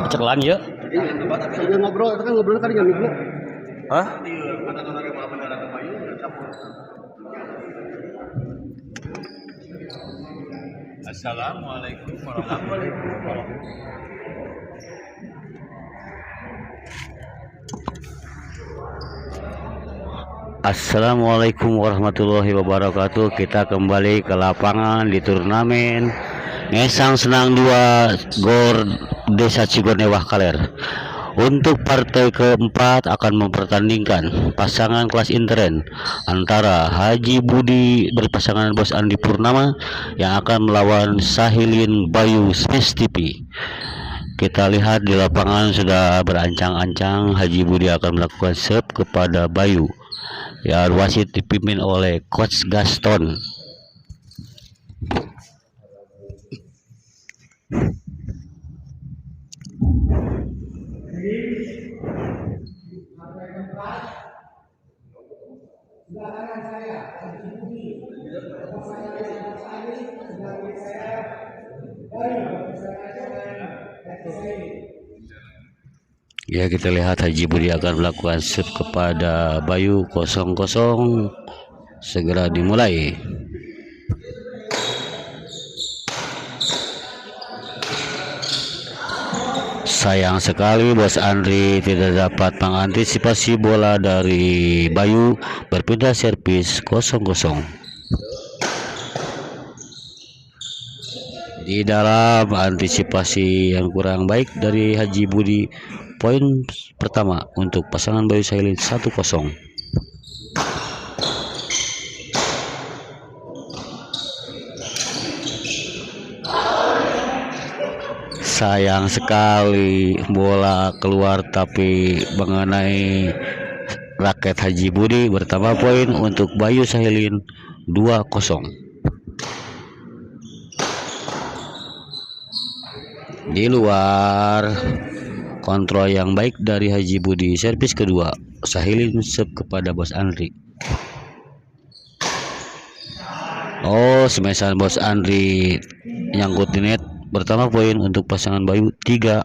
Ceklan ya. Saya ngobrol, kan ngobrol kan jam minggu. Hah? Assalamualaikum warahmatullahi wabarakatuh. Assalamualaikum warahmatullahi wabarakatuh. Kita kembali ke lapangan di turnamen Ngesang Senang 2 Gor Desa Cigonewah Kaler. Untuk partai keempat akan mempertandingkan pasangan kelas intern antara Haji Budi berpasangan Bos Andi Purnama yang akan melawan Sahilin Bayu Smash TV. Kita lihat di lapangan sudah berancang-ancang. Haji Budi akan melakukan serve kepada Bayu. Ya, wasit dipimpin oleh Coach Gaston. Ya, kita lihat Haji Budi akan melakukan serve kepada Bayu 0-0. Segera dimulai. Sayang sekali Bos Andri tidak dapat mengantisipasi bola dari Bayu, berpindah servis 0-0. Di dalam antisipasi yang kurang baik dari Haji Budi, poin pertama untuk pasangan Bayu Sahilin 1-0. Sayang sekali bola keluar tapi mengenai raket Haji Budi, bertambah poin untuk Bayu Sahilin 2-0. Di luar kontrol yang baik dari Haji Budi, servis kedua Sahilin serve kepada Bos Andri. Oh, smashan Bos Andri nyangkut di net, bertambah poin untuk pasangan Bayu 3-0.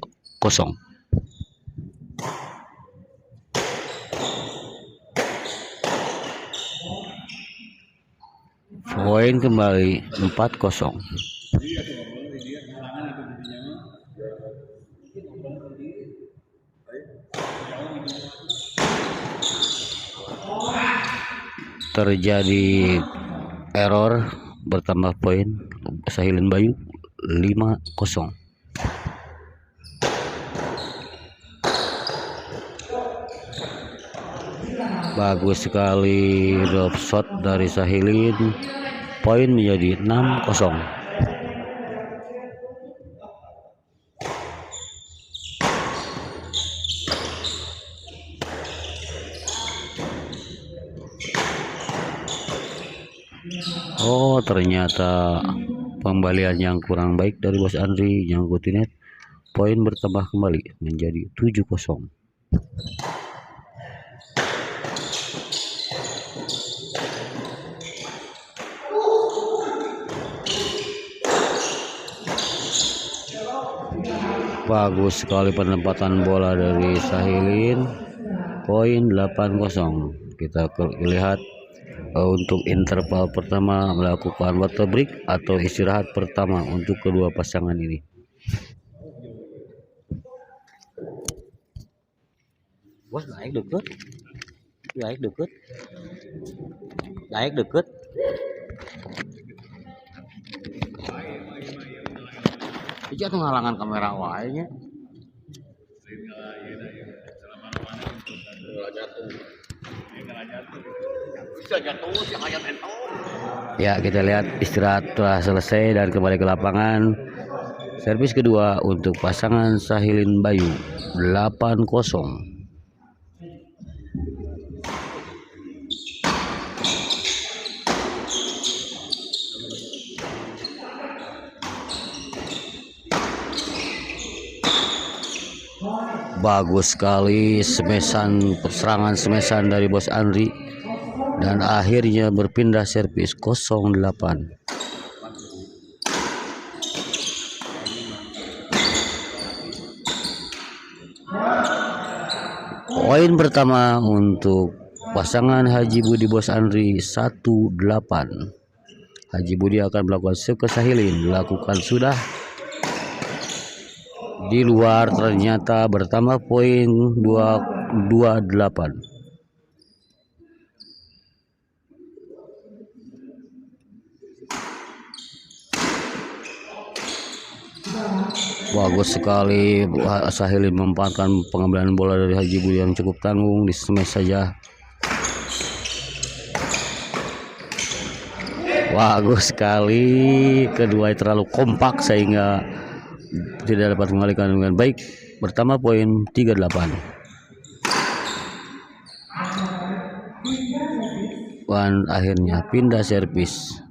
Poin kembali 4-0. Terjadi error, bertambah poin Sahilin Bayu 5-0. Bagus sekali drop shot dari Sahilin, poin menjadi 6-0. Oh, ternyata pembalian yang kurang baik dari Bos Andri nyangkutin net, poin bertambah kembali menjadi 7-0. Bagus sekali penempatan bola dari Sahilin, poin 8-0. Kita lihat untuk interval pertama melakukan water break atau istirahat pertama untuk kedua pasangan ini. Bos naik deket, naik deket, naik deket. Itu tuh ngalangan kamera wae nya. Ya, kita lihat istirahat telah selesai dan kembali ke lapangan. Servis kedua untuk pasangan Sahilin Bayu 8-0. Bagus sekali serangan smashan dari Bos Andri, dan akhirnya berpindah servis 08. Poin pertama untuk pasangan Haji Budi Bos Andri 1-8. Haji Budi akan melakukan serve ke Sahilin, dilakukan sudah di luar, ternyata bertambah poin 2-8. Bagus sekali Sahilin memanfaatkan pengambilan bola dari Haji Budi yang cukup tanggung, di smash saja. Bagus sekali, kedua terlalu kompak sehingga tidak dapat mengalihkan dengan baik. Bertambah poin 3-8. Dan akhirnya pindah servis.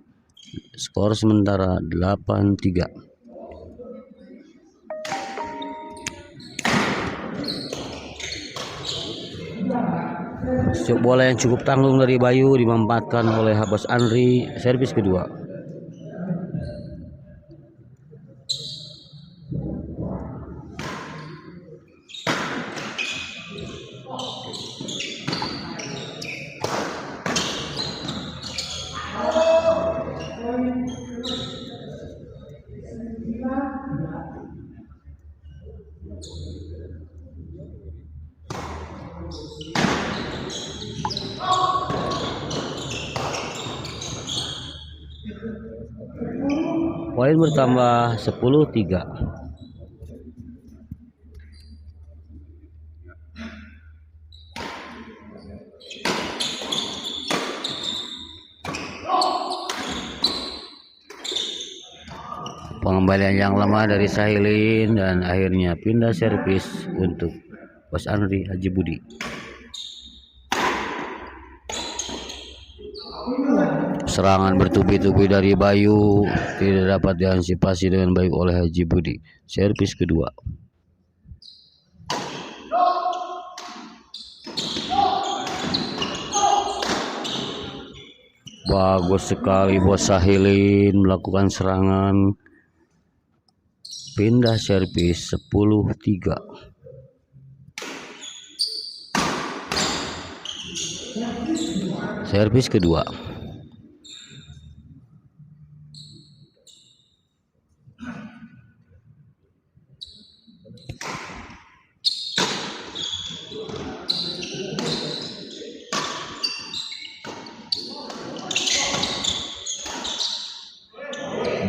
Skor sementara 8-3. Bola yang cukup tanggung dari Bayu dimanfaatkan oleh Bos Andri, servis kedua. Poin bertambah 10-3. Pengembalian yang lama dari Sahilin dan akhirnya pindah servis untuk Bos Andri Haji Budi. Serangan bertubi-tubi dari Bayu tidak dapat diantisipasi dengan baik oleh Haji Budi. Servis kedua. Bagus sekali Bos Sahilin melakukan serangan. Pindah servis 10-3. Servis kedua.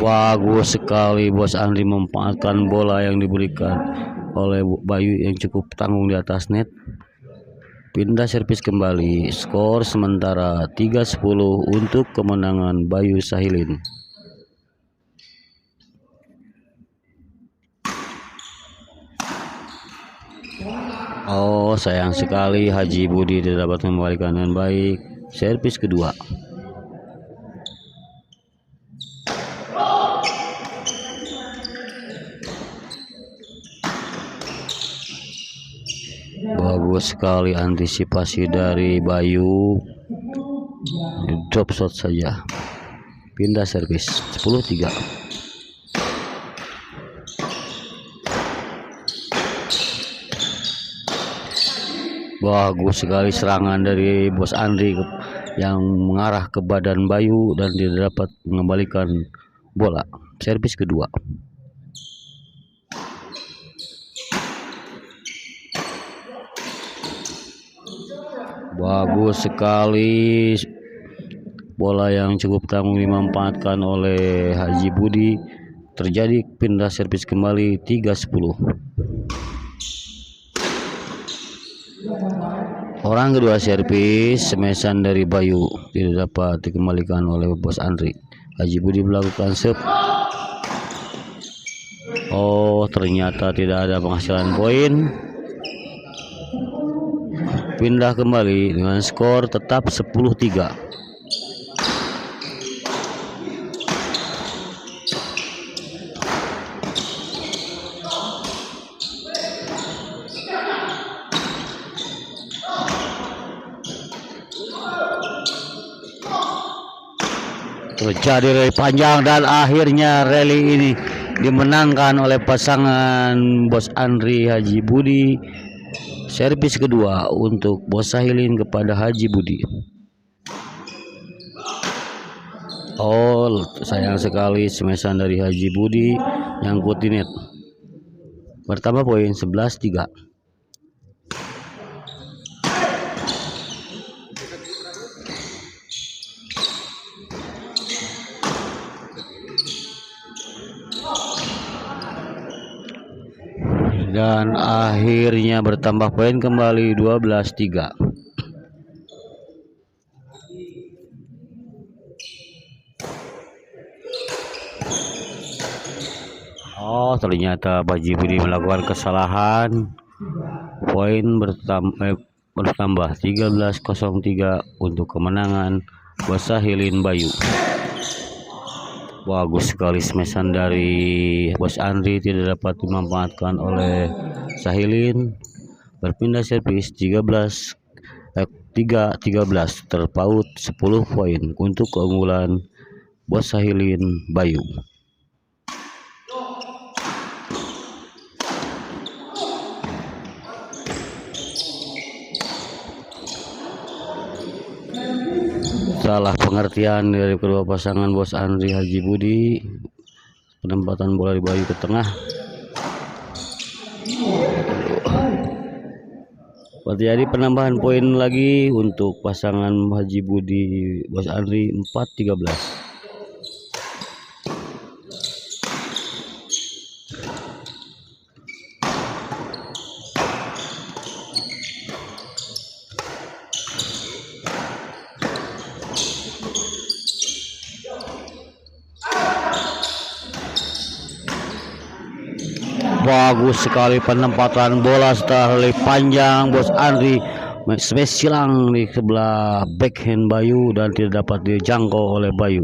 Bagus sekali Bos Andri memanfaatkan bola yang diberikan oleh Bayu yang cukup tanggung di atas net. Pindah servis kembali. Skor sementara 3-10 untuk kemenangan Bayu Sahilin. Oh, sayang sekali Haji Budi tidak dapat mengembalikan dengan baik. Servis kedua. Bagus sekali antisipasi dari Bayu. Drop shot saja. Pindah servis 10-3. Bagus sekali serangan dari Bos Andri yang mengarah ke badan Bayu dan tidak dapat mengembalikan bola. Servis kedua. Bagus sekali bola yang cukup tanggung dimanfaatkan oleh Haji Budi. Terjadi pindah servis kembali 3-10. Orang kedua servis semesan dari Bayu tidak dapat dikembalikan oleh Bos Andri. Haji Budi melakukan serve. Oh, ternyata tidak ada penghasilan poin. Pindah kembali dengan skor tetap 10-3. Terjadi rally panjang dan akhirnya rally ini dimenangkan oleh pasangan Bos Andri Haji Budi Servis kedua untuk Bos Sahilin kepada Haji Budi. Oh, sayang sekali smashan dari Haji Budi nyangkut di net. Bertambah poin 11-3. Dan akhirnya bertambah poin kembali 12-3. Oh, ternyata Haji Budi melakukan kesalahan. Poin bertambah 13-03 untuk kemenangan Bos Sahilin Bayu. Bagus sekali smashan dari Bos Andri, tidak dapat dimanfaatkan oleh Sahilin. Berpindah servis 13 terpaut 10 poin untuk keunggulan Bos Sahilin Bayu. Salah pengertian dari kedua pasangan Bos Andri Haji Budi. Penempatan bola di Bayu ke tengah. Terjadi penambahan poin lagi untuk pasangan Haji Budi Bos Andri 4-13. Bagus sekali penempatan bola setelah rally panjang Bos Andri smash silang di sebelah backhand Bayu dan tidak dapat dijangkau oleh Bayu.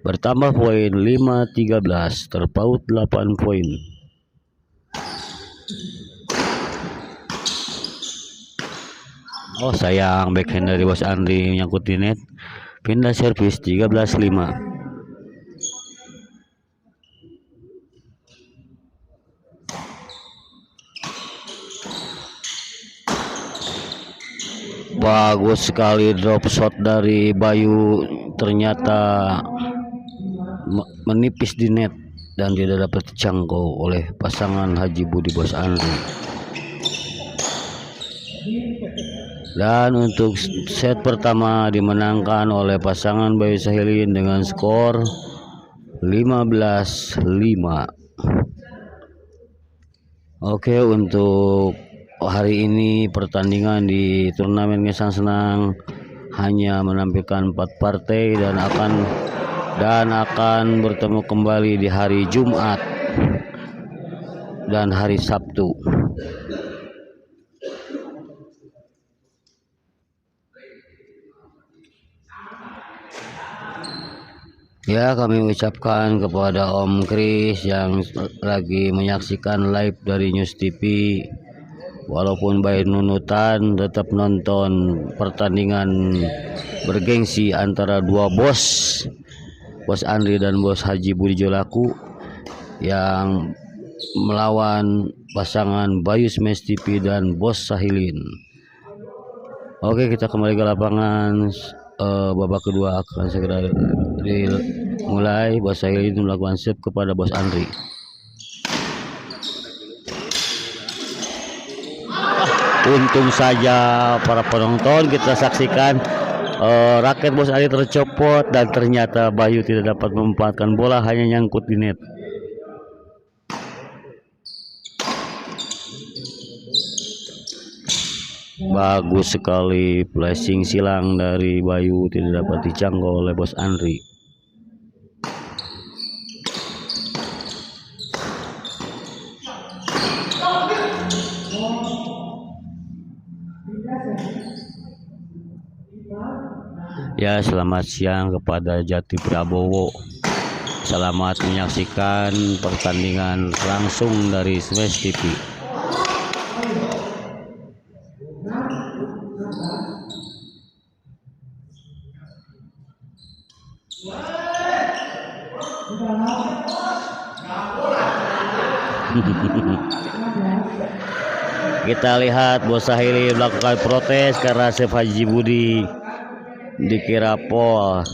Bertambah poin 5-13 terpaut 8 poin. Oh, sayang backhand dari Bos Andri menyangkut di net. Pindah servis 13-5. Bagus sekali drop shot dari Bayu, ternyata menipis di net dan tidak dapat dijangkau oleh pasangan Haji Budi Bos Andri. Dan untuk set pertama dimenangkan oleh pasangan Bayu Sahilin dengan skor 15-5. Oke, untuk hari ini pertandingan di turnamen Ngesang Senang hanya menampilkan 4 partai dan akan bertemu kembali di hari Jumat dan hari Sabtu. Ya, kami ucapkan kepada Om Kris yang lagi menyaksikan live dari News TV, walaupun baik nunutan, tetap nonton pertandingan bergengsi antara dua bos Andri dan Bos Haji Budi Jolaku yang melawan pasangan Bayu Smash TV dan Bos Sahilin. Oke, kita kembali ke lapangan. Babak kedua akan segera dimulai. Bos Sahilin melakukan serve kepada Bos Andri. Untung saja para penonton, kita saksikan raket Bos Andri tercopot dan ternyata Bayu tidak dapat memanfaatkan bola, hanya nyangkut di net. Bagus sekali flashing silang dari Bayu, tidak dapat dijangkau oleh Bos Andri. Ya, selamat siang kepada Jati Prabowo. Selamat menyaksikan pertandingan langsung dari Smash TV. Kita lihat Bos Sahili melakukan protes karena Chef Haji Budi dikira pol.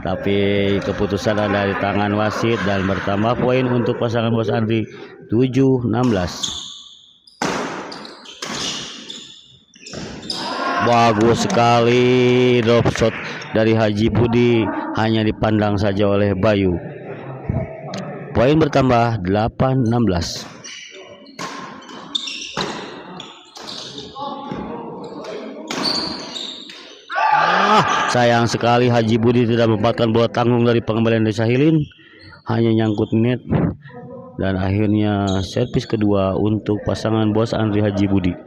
Tapi keputusan ada di tangan wasit dan bertambah poin untuk pasangan Bos Andri 7-16. Bagus sekali drop shot dari Haji Budi, hanya dipandang saja oleh Bayu. Poin bertambah 8-16. Sayang sekali Haji Budi tidak mendapatkan bola tanggung dari pengembalian Desa Hilin, hanya nyangkut net dan akhirnya servis kedua untuk pasangan Bos Andri Haji Budi.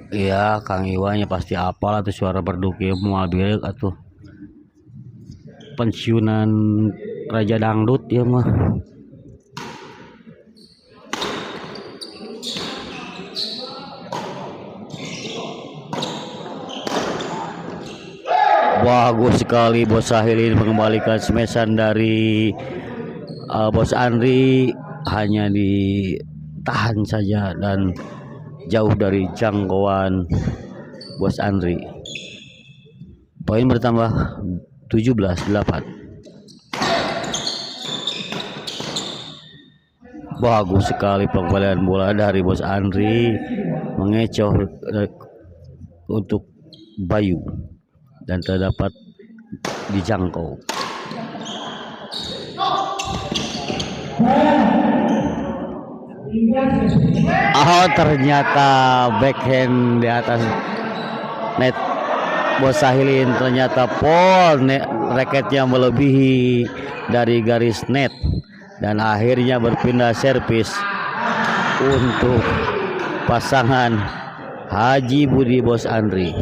Iya, Kang Iwanya pasti apal atau suara berduki mual bieu atuh. Pensiunan Raja Dangdut ya mah. Bagus sekali Bos Sahili mengembalikan smashan dari Bos Andri, hanya ditahan saja dan jauh dari jangkauan Bos Andri. Poin bertambah 17-8. Bagus sekali pengembalian bola dari Bos Andri, mengecoh untuk Bayu dan terdapat dijangkau. Oh, ternyata backhand di atas net Bos Sahilin, ternyata pol raketnya melebihi dari garis net dan akhirnya berpindah servis untuk pasangan Haji Budi Bos Andri.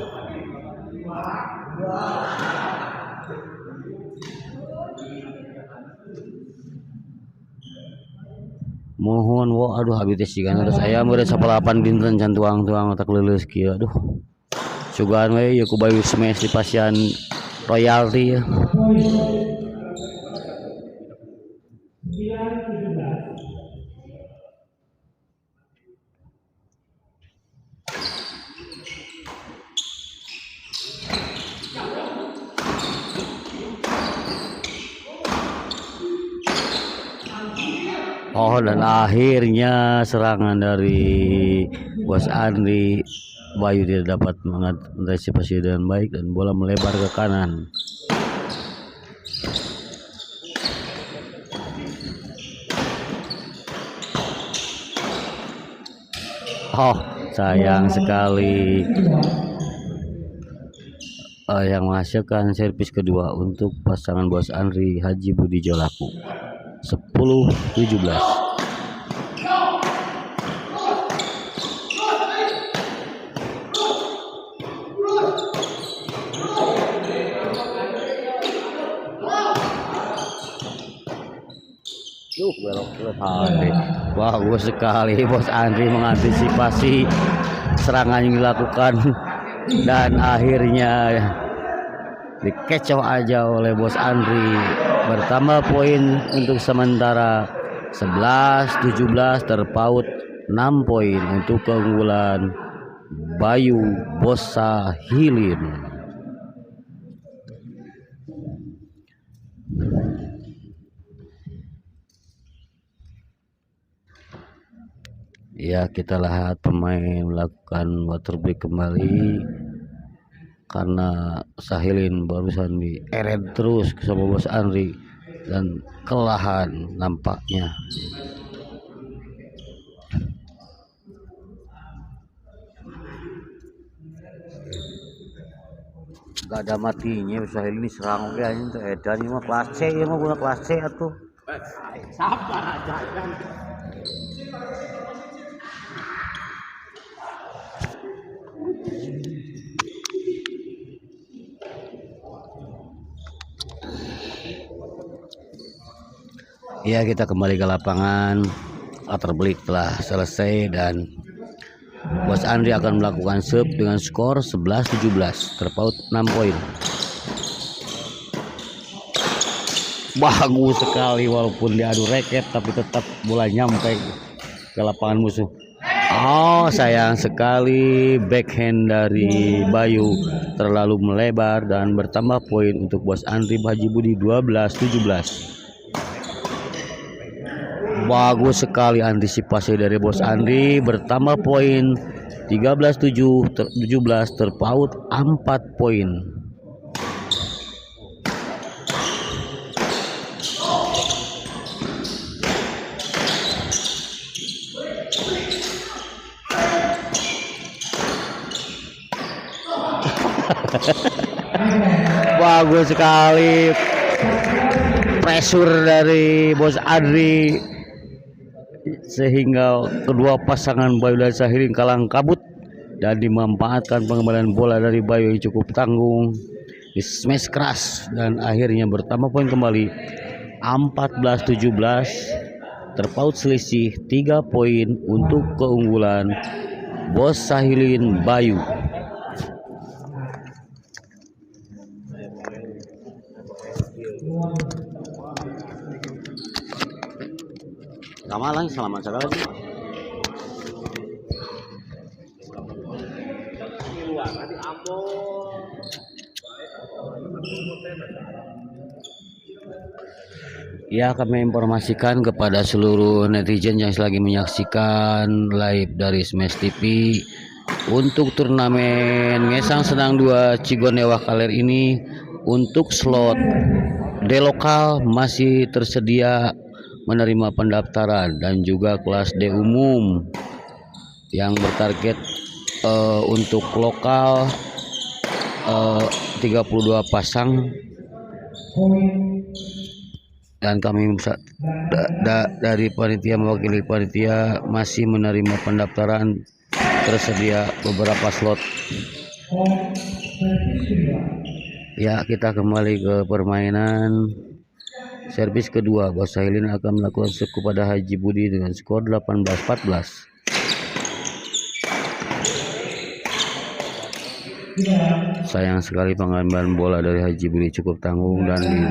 Mohon aduh habis teh sigan terus aya meureun sapalapan dinten can tuang-tuang otak leuleus kieu aduh. Sugan we ya ku Bayu smash di pasian royalti ya. Oh, dan akhirnya serangan dari Bos Andri, Bayu tidak dapat mengantisipasi dengan baik dan bola melebar ke kanan. Oh, sayang sekali. Yang menghasilkan servis kedua untuk pasangan Bos Andri Haji Budi Jolaku. 10-17. Belok bagus sekali Bos Andri mengantisipasi serangan yang dilakukan dan akhirnya dikecoh aja oleh Bos Andri. Bertambah poin untuk sementara 11-17, terpaut 6 poin untuk keunggulan Bayu Bos Sahilin. Ya, kita lihat pemain melakukan water break kembali karena Sahilin barusan dieret terus sama Bos Andri dan kelelahan nampaknya. Gak ada matinya Sahilin diserang oke anjing teh edan ieu mah kelas C ieu mah guna kelas C atuh. Sabar aja kan. Ya, kita kembali ke lapangan. Water break telah selesai dan Bos Andri akan melakukan serve dengan skor 11-17, terpaut 6 poin. Bagus sekali walaupun diadu raket tapi tetap bola nyampe ke lapangan musuh. Oh, sayang sekali backhand dari Bayu terlalu melebar dan bertambah poin untuk Bos Andri Haji Budi 12-17. Bagus sekali antisipasi dari Bos Andri, bertambah poin 13-17, terpaut 4 poin. Bagus sekali pressure dari Bos Andri sehingga kedua pasangan Bayu dan Sahilin kalang kabut dan dimanfaatkan pengembalian bola dari Bayu yang cukup tanggung, di smash keras dan akhirnya bertambah poin kembali 14-17, terpaut selisih 3 poin untuk keunggulan Bos Sahilin Bayu. Kamalang selamat sekali. Ya, kami informasikan kepada seluruh netizen yang lagi menyaksikan live dari Smash TV untuk turnamen Ngesang Senang 2 Cigonewah Kaler ini, untuk slot D lokal masih tersedia menerima pendaftaran dan juga kelas D umum yang bertarget untuk lokal 32 pasang, dan kami dari panitia mewakili panitia masih menerima pendaftaran, tersedia beberapa slot. Ya, kita kembali ke permainan. Servis kedua, Bos Sahilin akan melakukan serve kepada Haji Budi dengan skor 18-14. Sayang sekali pengambilan bola dari Haji Budi cukup tanggung dan di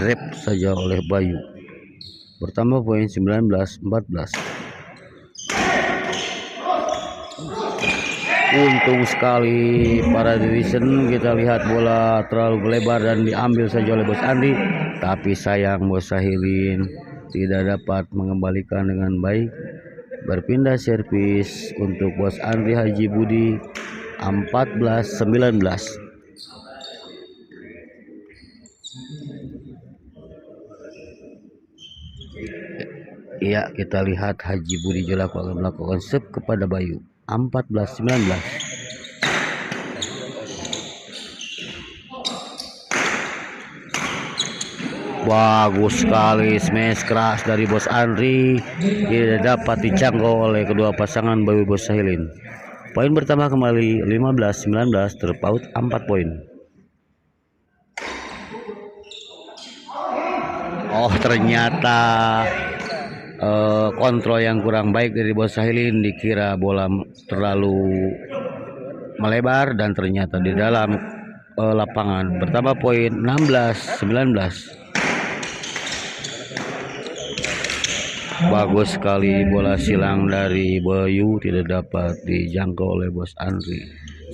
grab saja oleh Bayu. Bertambah poin 19-14. Untung sekali para netizen, kita lihat bola terlalu melebar dan diambil saja oleh Bos Andri, tapi sayang Bos Sahilin tidak dapat mengembalikan dengan baik. Berpindah servis untuk Bos Andri Haji Budi 14-19. Iya, kita lihat Haji Budi Jelaku akan melakukan serve kepada Bayu 14-19. Bagus sekali smash keras dari Bos Andri, tidak dapat dijangkau oleh kedua pasangan Bayu Bos Sahilin. Poin bertambah kembali 15-19, terpaut 4 poin. Oh, ternyata kontrol yang kurang baik dari Bos Sahilin, dikira bola terlalu melebar dan ternyata di dalam lapangan. Bertambah poin 16-19. Bagus sekali bola silang dari Bayu, tidak dapat dijangkau oleh Bos Andri.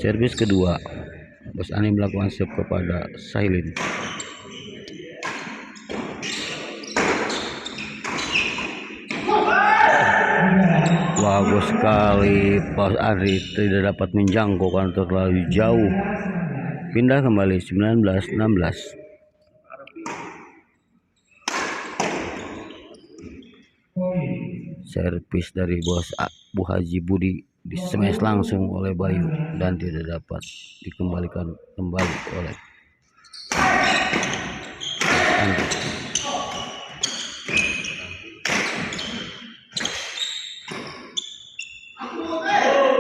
Servis kedua, Bos Andri melakukan serve kepada Sahilin. Bagus sekali Bos Andri, tidak dapat menjangkau karena terlalu jauh. Pindah kembali 19-16. Servis dari Bos Bu Haji Budi di smash langsung oleh Bayu dan tidak dapat dikembalikan kembali oleh Andri.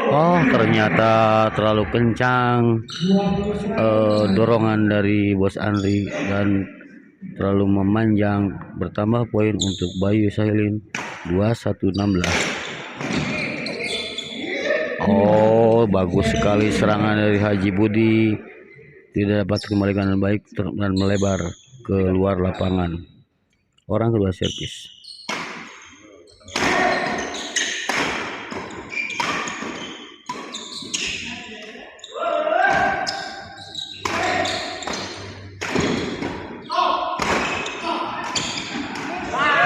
Oh, ternyata terlalu kencang dorongan dari Bos Andri dan terlalu memanjang. Bertambah poin untuk Bayu Sahilin 21-16. Oh, bagus sekali serangan dari Haji Budi, tidak dapat kembalikan dengan baik dan melebar ke luar lapangan. Orang kedua servis.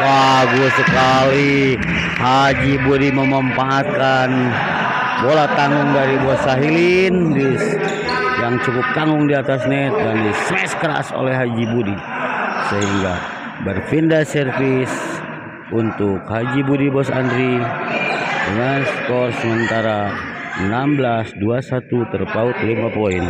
Bagus sekali Haji Budi memanfaatkan bola tanggung dari Bos Sahilin yang cukup tanggung di atas net dan di smash keras oleh Haji Budi sehingga berpindah servis untuk Haji Budi Bos Andri dengan skor sementara 16-21 terpaut 5 poin.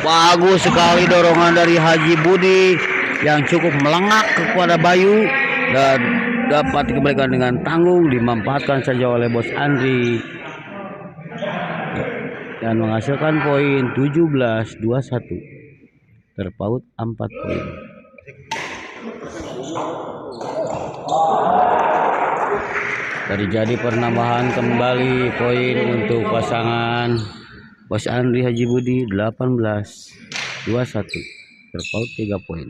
Bagus sekali dorongan dari Haji Budi yang cukup melengak kepada Bayu dan dapat dikembalikan dengan tanggung, dimanfaatkan saja oleh Bos Andri dan menghasilkan poin 17-21 terpaut 4 poin. Terjadi penambahan kembali poin untuk pasangan Bos Andri Haji Budi 18-21 terpaut 3 poin.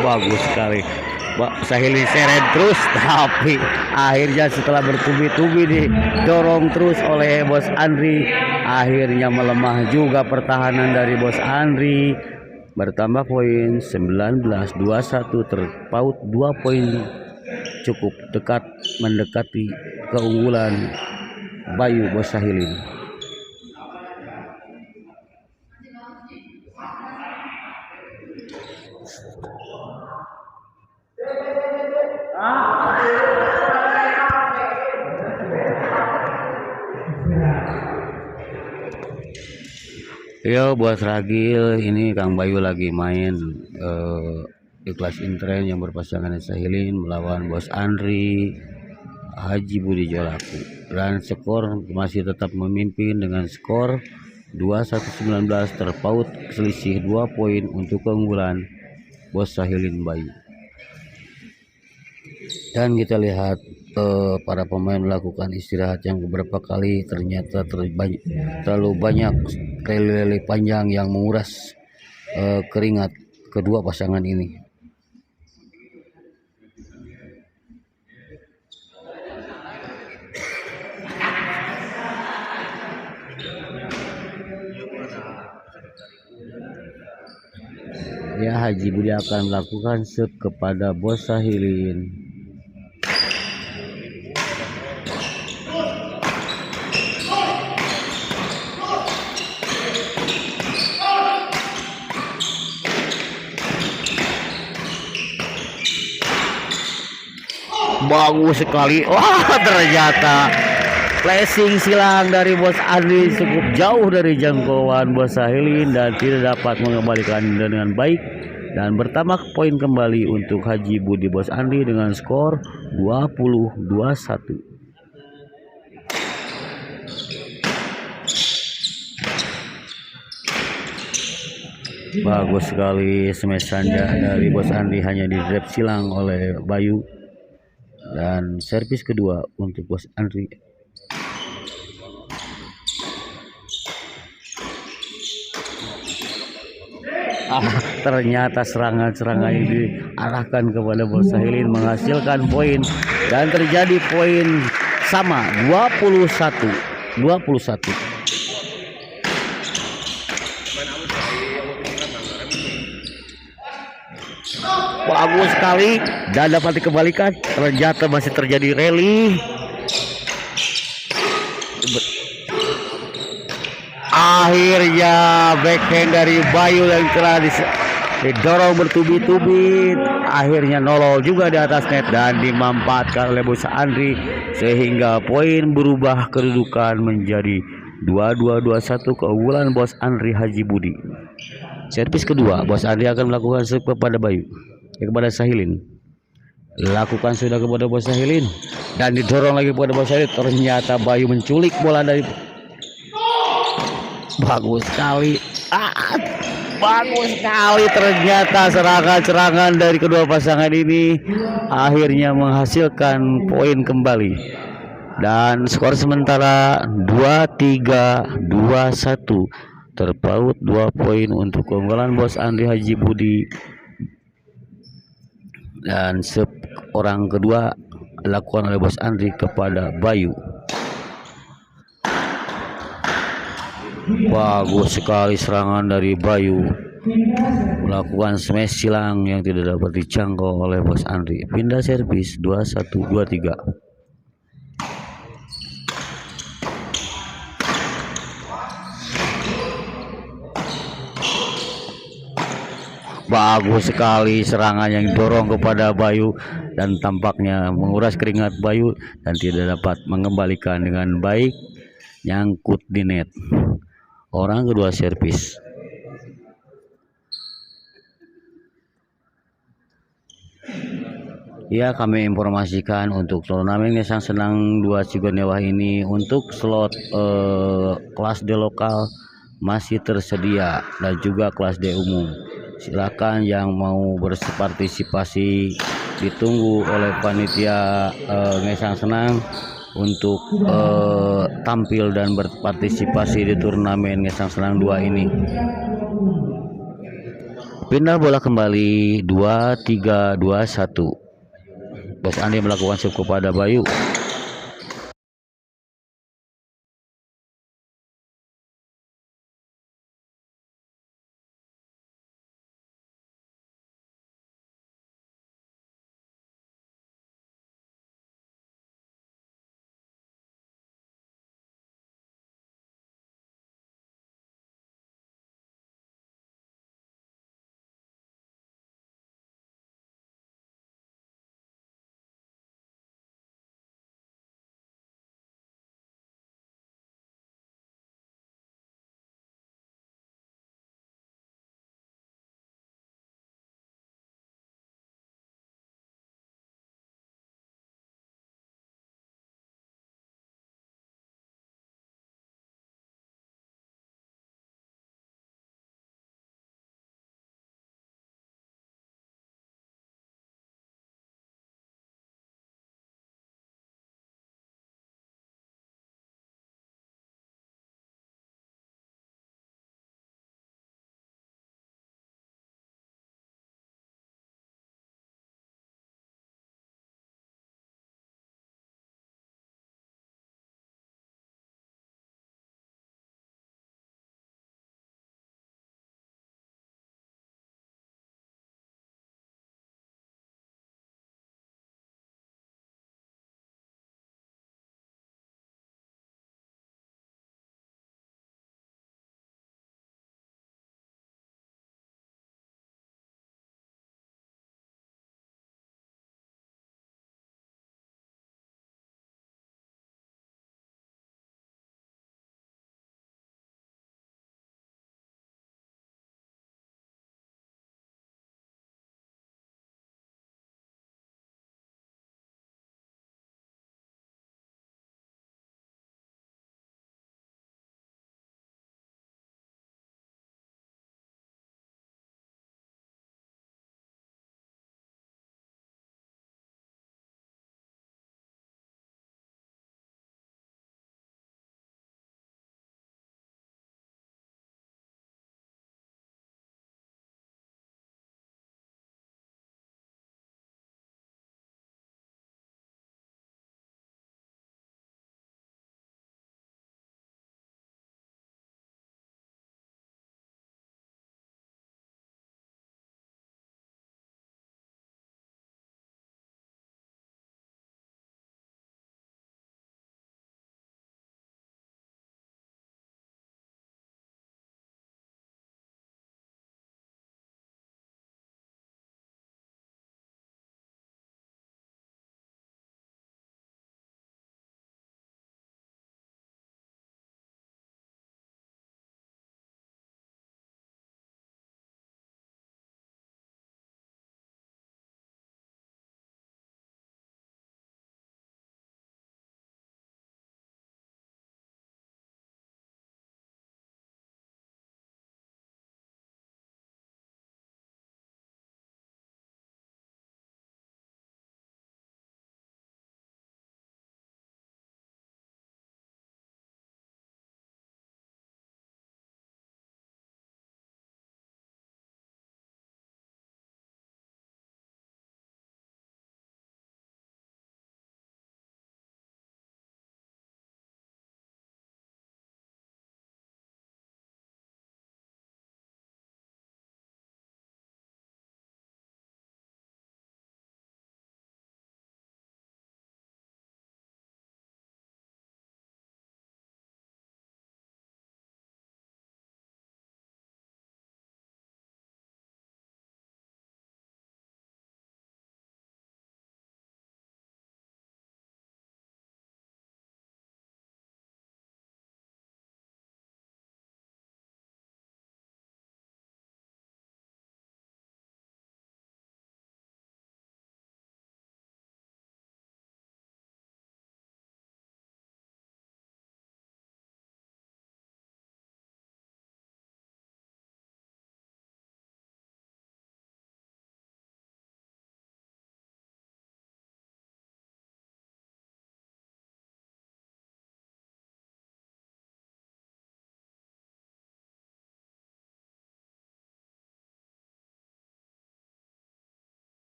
Bagus sekali Sahilin seret terus, tapi akhirnya setelah bertubi-tubi didorong terus oleh Bos Andri, akhirnya melemah juga pertahanan dari Bos Andri. Bertambah poin 19-21 terpaut 2 poin, cukup dekat mendekati keunggulan Bayu Bos Sahilin. Yo, buat Ragil ini Kang Bayu lagi main di kelas intren yang berpasangan Sahilin melawan Bos Andri Haji Budi Jolaku, dan skor masih tetap memimpin dengan skor 21-19 terpaut selisih 2 poin untuk keunggulan Bos Sahilin Bayu. Dan kita lihat para pemain melakukan istirahat yang beberapa kali, ternyata terlalu banyak rally panjang yang menguras keringat kedua pasangan ini. Ya, Haji Budi akan melakukan serve kepada Bos Sahilin. Bagus sekali. Wah, ternyata flashing silang dari Bos Andri cukup jauh dari jangkauan Bos Sahilin dan tidak dapat mengembalikan dengan baik, dan bertambah poin kembali untuk Haji Budi Bos Andri dengan skor 20-21. Bagus sekali smash sanda dari Bos Andri, hanya di drop silang oleh Bayu. Dan servis kedua untuk Bos Andri. Ternyata serangan-serangan ini diarahkan kepada Bos Sahilin menghasilkan poin, dan terjadi poin sama 21-21. Bagus sekali dan dapat dikembalikan. Ternyata masih terjadi rally. Akhirnya backhand dari Bayu yang telah didorong bertubi-tubi, akhirnya nolol juga di atas net dan dimanfaatkan oleh Bos Andri sehingga poin berubah kedudukan menjadi 22-21 keunggulan Bos Andri Haji Budi. Servis kedua, Bos Andri akan melakukan serve kepada Bayu, kepada Sahilin. Lakukan sudah kepada Bos Sahilin dan didorong lagi kepada Bos Sahilin. Ternyata Bayu menculik bola dari bagus sekali. Bagus sekali, ternyata serangan-serangan dari kedua pasangan ini akhirnya menghasilkan poin kembali. Dan skor sementara 23-21, terpaut 2 poin untuk keunggulan Bos Andri Haji Budi. Dan orang kedua dilakukan oleh Bos Andri kepada Bayu. Bagus sekali serangan dari Bayu, melakukan smash silang yang tidak dapat dijangkau oleh Bos Andri. Pindah servis 21-23. Bagus sekali serangan yang didorong kepada Bayu dan tampaknya menguras keringat Bayu dan tidak dapat mengembalikan dengan baik, nyangkut di net. Orang kedua servis. Ya, kami informasikan untuk turnamen Ngesang Senang 2 Cigonewah ini untuk slot kelas D lokal masih tersedia dan juga kelas D umum. Silakan yang mau berpartisipasi, ditunggu oleh panitia Ngesang Senang untuk tampil dan berpartisipasi di turnamen Ngesang Senang 2 ini. Pindah bola kembali 23-21. Bos Andi melakukan serve kepada Bayu.